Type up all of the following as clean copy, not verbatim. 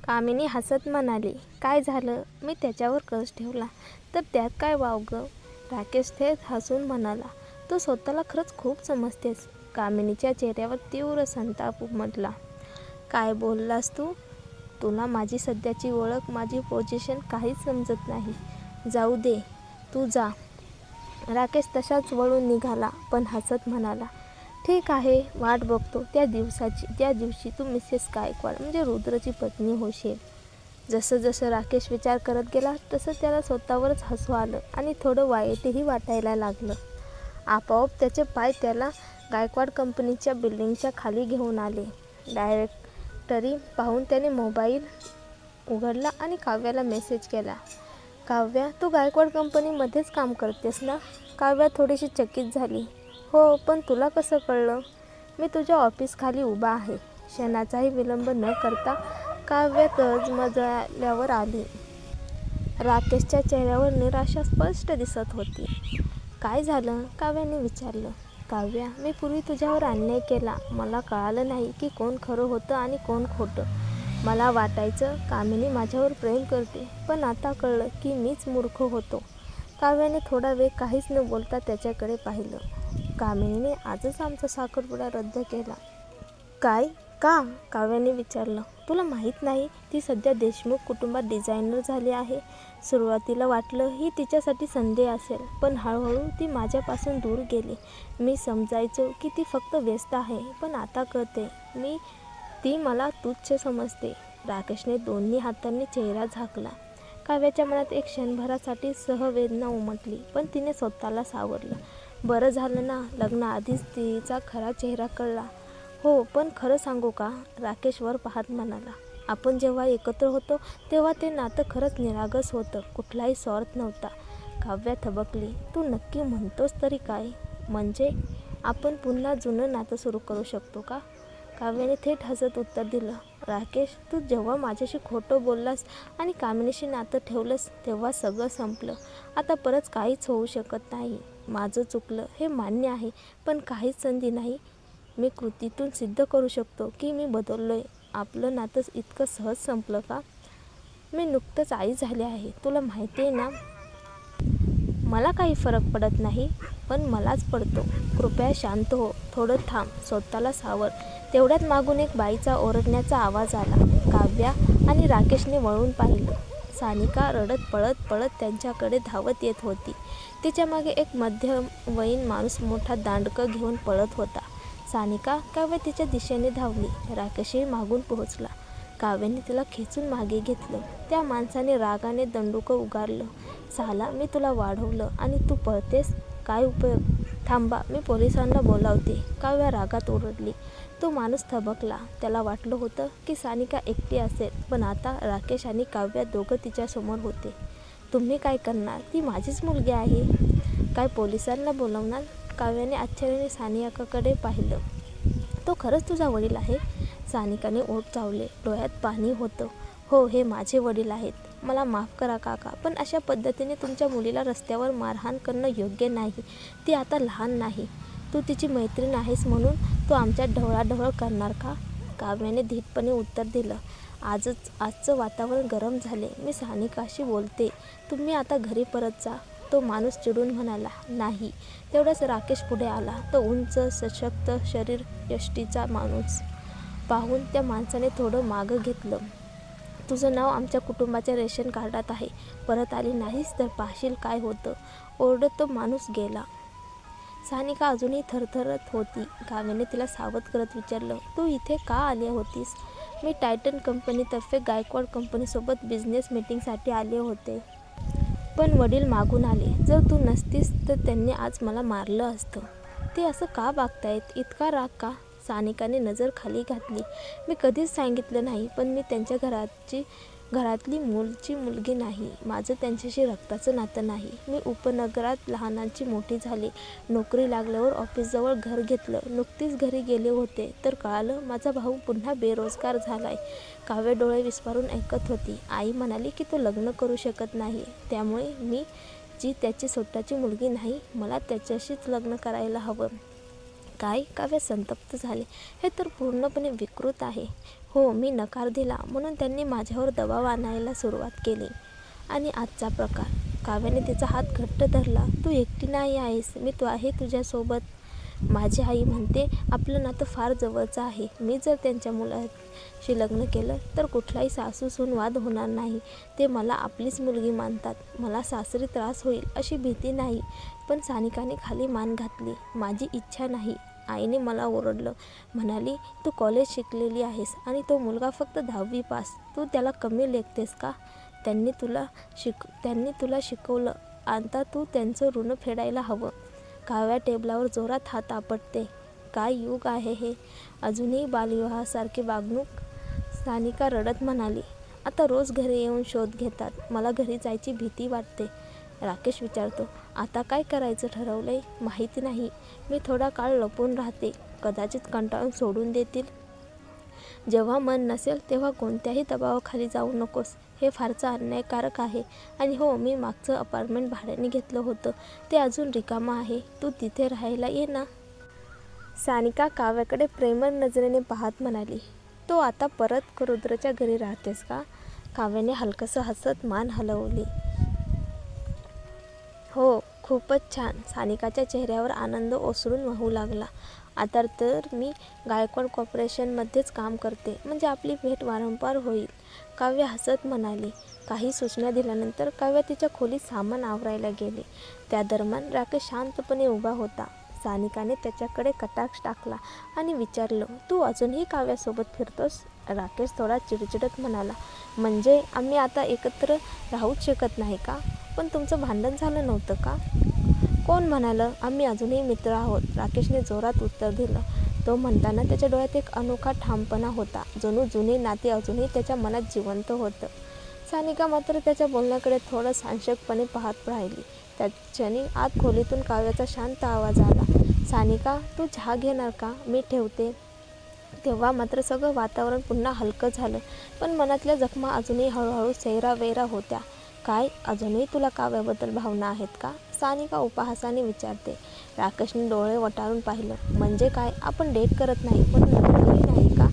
कामिनी हसत म्हणाली, काय झालं? मी त्याच्यावर कस ठेवला तर त्यात काय वाव गं? राकेश थेट हसून म्हणाला, तू स्वतःला खरंच खूप समजतेस. कामिनीच्या चेहऱ्यावर तीव्र संताप उमटला. काय बोललास तू? तुला माझी सध्याची ओळख, माझी पोझिशन काहीच समजत नाही. जाऊ दे, तू जा. राकेश तशाच वळून निघाला, पण हसत म्हणाला, ठीक आहे, वाट बघतो त्या दिवसाची, ज्या दिवशी तू मिसेस गायकवाड म्हणजे रुद्रची पत्नी होशील. जसं जसं राकेश विचार करत गेला तसं त्याला स्वतःवरच हसू आलं आणि थोडं वाईटही वाटायला लागलं. आपोआप त्याचे पाय त्याला गायकवाड कंपनीच्या बिल्डिंगच्या खाली घेऊन आले. डायरेक्टरी पाहून त्याने मोबाईल उघडला आणि काव्याला मेसेज केला. काव्या, तू गायकवाड कंपनीमध्येच काम करतेस ना? काव्या थोडीशी चकित झाली. हो, पण तुला कसं कळलं? मी तुझ्या ऑफिसखाली उभा आहे. क्षणाचाही विलंब न करता काव्या तळमजल्यावर आली. राकेशच्या चेहऱ्यावर निराशा स्पष्ट दिसत होती. काय झालं? काव्याने विचारलं. काव्या, मी पूर्वी तुझ्यावर अन्याय केला. मला कळालं नाही की कोण खरं होतं आणि कोण खोटं. मला वाटायचं कामिनी माझ्यावर प्रेम करते, पण आता कळलं की मीच मूर्ख होतो. काव्याने थोडा वेळ काहीच न बोलता त्याच्याकडे पाहिलं. कामिनीने आजच आमचा साखरपुडा रद्द केला. काय? का? काव्याने विचारलं. तुला माहीत नाही, ती सध्या देशमुख कुटुंबात डिझायनर झाली आहे. सुरुवातीला वाटलं ही तिच्यासाठी संधी असेल, पण हळूहळू ती माझ्यापासून दूर गेली. मी समजायचो की ती फक्त व्यस्त आहे, पण आता कळते ती मला तुच्छ समजते. राकेशने दोन्ही हातांनी चेहरा झाकला. काव्याच्या मनात एक क्षणभरासाठी सहवेदना उमटली, पण तिने स्वतःला सावरलं. बरं झालं ना, लग्नाआधीच तिचा खरा चेहरा कळला. हो, पण खरं सांगू का? राकेश वर पाहत म्हणाला. आपण जेव्हा एकत्र होतो तेव्हा ते नातं खरंच निरागस होतं, कुठलाही स्वार्थ नव्हता. काव्या थबकली. तू नक्की म्हणतोस तरी काय? म्हणजे आपण पुन्हा जुनं नातं सुरू करू शकतो का? काव्याने थेट हसत उत्तर दिलं. राकेश, तू जेव्हा माझ्याशी खोटं बोललास आणि कामिनीशी नातं ठेवलंस तेव्हा सगळं संपलं. आता परत काहीच होऊ शकत नाही. माझं चुकलं हे मान्य आहे, पण काहीच संधी नाही. मी कृतीतून सिद्ध करू शकतो की मी बदललोय. आपलं नातं इतकं सहज संपलं का? मी नुकतंच आई झाले आहे, तुला माहिती आहे ना? मला काही फरक पडत नाही, पण मलाच पडतो. कृपया शांत हो, थोडं थांब, स्वतःला सावर. तेवढ्यात मागून एक बाईचा ओरडण्याचा आवाज आला. काव्या आणि राकेशने वळून पाहिलं. सानिका रडत पळत पळत त्यांच्याकडे धावत येत होती. तिच्या मागे एक मध्यवयीन माणूस मोठा दांडकं घेऊन पळत होता. सानिका, काव्या तिच्या दिशेने धावली. राकेशही मागून पोहोचला. काव्याने तिला खेचून मागे घेतलं. त्या माणसाने रागाने दंडुकं उगारलं. साला, मी तुला वाढवलं आणि तू पळतेस? काय उपयोग? थांबा, मी पोलिसांना बोलावते. काव्या रागात ओरडली. तो माणूस थबकला. त्याला वाटलं होतं की सानिका एकटी असेल, पण आता राकेश आणि काव्या दोघं तिच्यासमोर होते. तुम्ही काय करणार? ती माझीच मुलगी आहे. काय पोलिसांना बोलावणार? काव्याने आश्चर्याने सानिकाकडे पाहिलं. तो खरंच तुझा वडील आहे? सानिकाने ओठ चावले. डोळ्यात पाणी होतं. हो, हे माझे वडील आहेत. मला माफ करा काका, पण अशा पद्धतीने तुमच्या मुलीला रस्त्यावर मारहाण करणं योग्य नाही. ती आता लहान नाही. तू तिची मैत्रीण आहेस म्हणून तू आमच्यात ढवळाढवळ करणार का? काव्याने धीटपणे उत्तर दिलं. आजचं वातावरण गरम झाले. मी सानिकाशी बोलते. तुम्ही आता घरी परत जा. तो माणूस चिडून म्हणाला. नाही. तेवढ्याच राकेश पुढे आला. तो उंच, सशक्त शरीरयष्टीचा माणूस पाहून त्या माणसाने थोडं मागं घेतलं. तुझं नाव आमच्या कुटुंबाच्या रेशन कार्डात आहे. परत आली नाहीस तर पाहशील काय होतं. ओरडत तो माणूस गेला. सानिका अजूनही थरथरत होती. काव्याने तिला सावध करत विचारलं, तू इथे का आली होतीस? मी टायटन कंपनीतर्फे गायकवाड कंपनीसोबत बिझनेस मीटिंगसाठी आले होते. पण वडील मागून आले. जर तू नसतीस तर त्यांनी आज मला मारलं असतं. ते असं का वागतायत? इतका राग का? सानिकाने नजर खाली घातली. मी कधीच सांगितलं नाही, पण मी त्यांच्या घरातली मूलची मुलगी नाही. माझं त्यांच्याशी रक्ताचं नातं नाही. मी उपनगरात लहानाची मोठी झाली. नोकरी लागल्यावर ऑफिसजवळ घर घेतलं. नुकतीच घरी गेले होते तर कळालं माझा भाऊ पुन्हा बेरोजगार झालाय. काव्य डोळे विस्फारून ऐकत होती. आई म्हणाली की तो लग्न करू शकत नाही, त्यामुळे मी, जी त्याची स्वतःची मुलगी नाही, मला त्याच्याशीच लग्न करायला हवं. काय? काव्य संतप्त झाले. हे तर पूर्णपणे विकृत आहे. हो, मी नकार दिला म्हणून त्यांनी माझ्यावर दबाव आणायला सुरुवात केली. आणि आजचा प्रकार. काव्याने तिचा हात घट्ट धरला. तू एकटी नाही आहेस, मी आहे तुझ्यासोबत. माझी आई म्हणते आपलं नातं फार जवळचं आहे. मी जर त्यांच्या मुलाशी लग्न केलं तर कुठलाही सासू-सून वाद होणार नाही. ते मला आपलीच मुलगी मानतात. मला सासरी त्रास होईल अशी भीती नाही. पण सानिकाने खाली मान घातली. माझी इच्छा नाही. आईने मला ओरडलं. म्हणाली, तू कॉलेज शिकलेली आहेस आणि तो मुलगा फक्त 10वी पास. तू त्याला कमी लेखतेस का? त्यांनी तुला शिकवलं. आता तू त्यांचं ऋण फेडायला हवं. काव्या टेबलावर जोरात हात आपटते. काय युग आहे हे? अजूनही बालविवाहासारखी वागणूक. सानिका रडत म्हणाली, आता रोज घरी येऊन शोध घेतात. मला घरी जायची भीती वाटते. राकेश विचारतो, आता काय करायचं ठरवलंय? माहिती नाही. मी थोडा काळ लपून राहते. कदाचित कंटाळून सोडून देतील. जेव्हा मन नसेल तेव्हा कोणत्याही दबावाखाली जाऊ नकोस. हे फारच अन्यायकारक आहे. आणि हो, मी मागचं अपार्टमेंट भाड्याने घेतलं होतं. ते अजून रिकामं आहे. तू तिथे राहायला ये ना. सानिका काव्याकडे प्रेमळ नजरेने पाहत म्हणाली, तो आता परत रुद्रच्या घरी राहतेस का? काव्याने हलकंसं हसत मान हलवली. हो, खूपच छान. सानिकाच्या चेहऱ्यावर आनंद ओसळून वाहू लागला. आता तर मी गायकवाड कॉर्पोरेशनमध्येच काम करते. म्हणजे आपली भेट वारंवार होईल. काव्या हसत म्हणाली. काही सूचना दिल्यानंतर काव्या तिच्या खोलीत सामान आवरायला गेली. त्या दरम्यान राकेश शांतपणे उभा होता. सानिकाने त्याच्याकडे कटाक्ष टाकला आणि विचारलं, तू अजूनही काव्यासोबत फिरतोस? राकेश थोडा चिडचिडत म्हणाला, म्हणजे आम्ही आता एकत्र राहूच शकत नाही का? पण तुमचं भांडण झालं नव्हतं का? कोण म्हणालं? आम्ही अजूनही मित्र आहोत. राकेशने जोरात उत्तर दिलं. तो म्हणताना त्याच्या डोळ्यात एक अनोखा ठामपणा होता. जणू जुने नाते अजूनही त्याच्या मनात जिवंत होतं. सानिका मात्र त्याच्या बोलण्याकडे थोडं साशंकपणे पाहत राहिली. त्या क्षणी आत खोलीतून काव्याचा शांत आवाज आला, सानिका, तू चहा घेणार का? मी ठेवते. तेव्हा मात्र सगळं वातावरण पुन्हा हलकं झालं. पण मनातल्या जखमा अजूनही हळूहळू सैरावैरा होत्या. काय, अजूनही तुला काव्याबद्दल भावना आहेत का? सानिका उपहासाने विचारते. राकेशने डोळे वटारून पाहिलं. म्हणजे काय? आपण डेट करत नाही, पण लग्नही नाही का?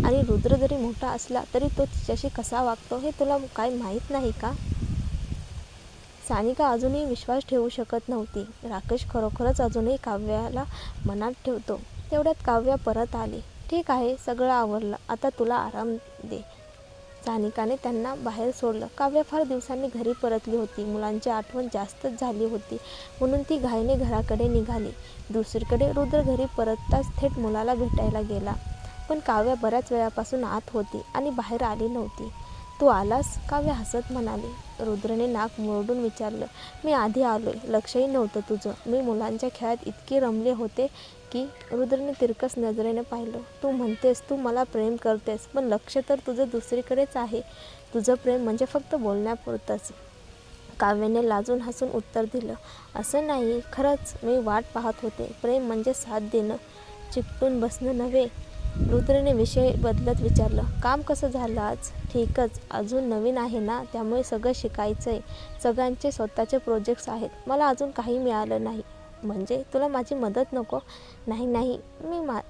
आणि रुद्र जरी मोठा असला तरी तो तिच्याशी कसा वागतो हे तुला काय माहीत नाही का? सानिका अजूनही विश्वास ठेवू शकत नव्हती. राकेश खरोखरच अजूनही काव्याला मनात ठेवतो. तेवढ्यात काव्या परत आली. ठीक आहे, सगळं आवरलं. आता तुला आराम दे. सानिकाने त्यांना बाहेर सोडलं. काव्या फार दिवसांनी घरी परतली होती. मुलांची आठवण जास्तच झाली होती म्हणून ती घाईने घराकडे निघाली. दुसरीकडे रुद्र घरी परतताच थेट मुलाला भेटायला गेला. पण काव्या बऱ्याच वेळापासून आत होती आणि बाहेर आली नव्हती. तू आलास? काव्या हसत म्हणाली. रुद्रने नाक मुरडून विचारलं. मी आधी आलोय. लक्षही नव्हतं तुझं. मी मुलांच्या खेळात इतकी रमले होते की. रुद्रने तिरकस नजरेने पाहिलं. तू म्हणतेस तू मला प्रेम करतेस, पण लक्ष तर तुझं दुसरीकडेच आहे. तुझं प्रेम म्हणजे फक्त बोलण्यापुरतंच. काव्याने लाजून हसून उत्तर दिलं. असं नाही, खरंच मी वाट पाहत होते. प्रेम म्हणजे साथ देणं, चिकटून बसणं नव्हे. रुद्रने विषय बदलत विचारलं. काम कसं झालं आज? ठीकच. अजून नवीन आहे ना, त्यामुळे सगळं शिकायचंय. सगळ्यांचे स्वतःचे प्रोजेक्ट्स आहेत. मला अजून काही मिळालं नाही. म्हणजे तुला माझी मदत नको? नाही,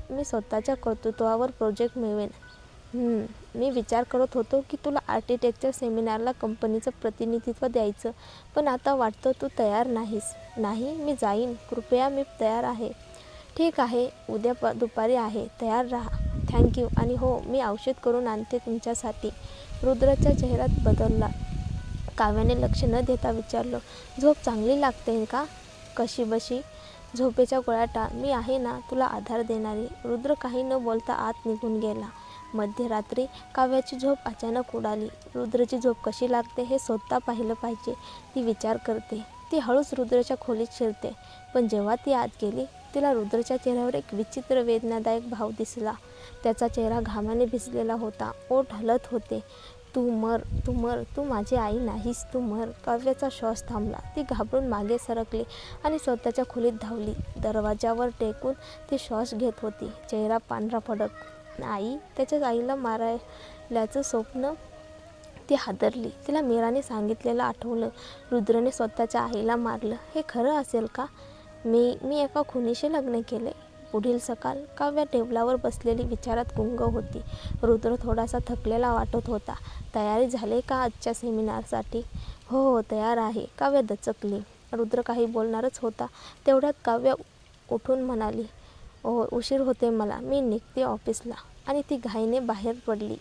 मी स्वतःच्या कर्तृत्वावर प्रोजेक्ट मिळवेन. मी विचार करत होतो की तुला आर्किटेक्चर सेमिनारला कंपनीचं प्रतिनिधित्व द्यायचं, पण आता वाटतं तू तयार नाहीस. नाही, मी जाईन. कृपया, मी तयार आहे. ठीक आहे, उद्या दुपारी आहे. तयार राहा. थँक्यू. आणि हो, मी औषध करून आणते तुमच्यासाठी. रुद्राच्या चेहऱ्यात बदलला. काव्याने लक्ष न देता विचारलं. झोप चांगली लागते का? कशी बशी? झोपेच्या गोळ्या टाळ. मी आहे ना तुला आधार देणारी. रुद्र काही न बोलता आत निघून गेला. मध्यरात्री काव्याची झोप अचानक उडाली. रुद्रची झोप कशी लागते हे स्वतः पाहिलं पाहिजे, ती विचार करते. ती हळूच रुद्रच्या खोलीत शिरते. पण जेव्हा ती आत गेली, तिला रुद्रच्या चेहऱ्यावर एक विचित्र वेदनादायक भाव दिसला. त्याचा चेहरा घामाने भिजलेला होता. ओठ हलत होते. तू मर, तू माझी आई नाहीस, तू मर. काव्याचा श्वास थांबला. ती घाबरून मागे सरकली आणि स्वतःच्या खोलीत धावली. दरवाजावर टेकून ती श्वास घेत होती. चेहरा पांढरा फडक. आई? त्याच्याच आईला मारल्याचं स्वप्न. ती हादरली. तिला मीराने सांगितलेलं आठवलं. रुद्रने स्वतःच्या आईला मारलं. हे खरं असेल का? मी एका खुनीशी लग्न केले. पुढील सकाळ काव्या टेबलावर बसलेली विचारात गुंग होती. रुद्र थोडासा थकलेला वाटत होता. तयारी झाली का आजच्या सेमिनारसाठी? हो तयार आहे, काव्या दचकली. रुद्र काही बोलणारच होता तेवढ्यात काव्या उठून म्हणाली, उशीर होते मला, मी निघते ऑफिसला. आणि ती घाईने बाहेर पडली.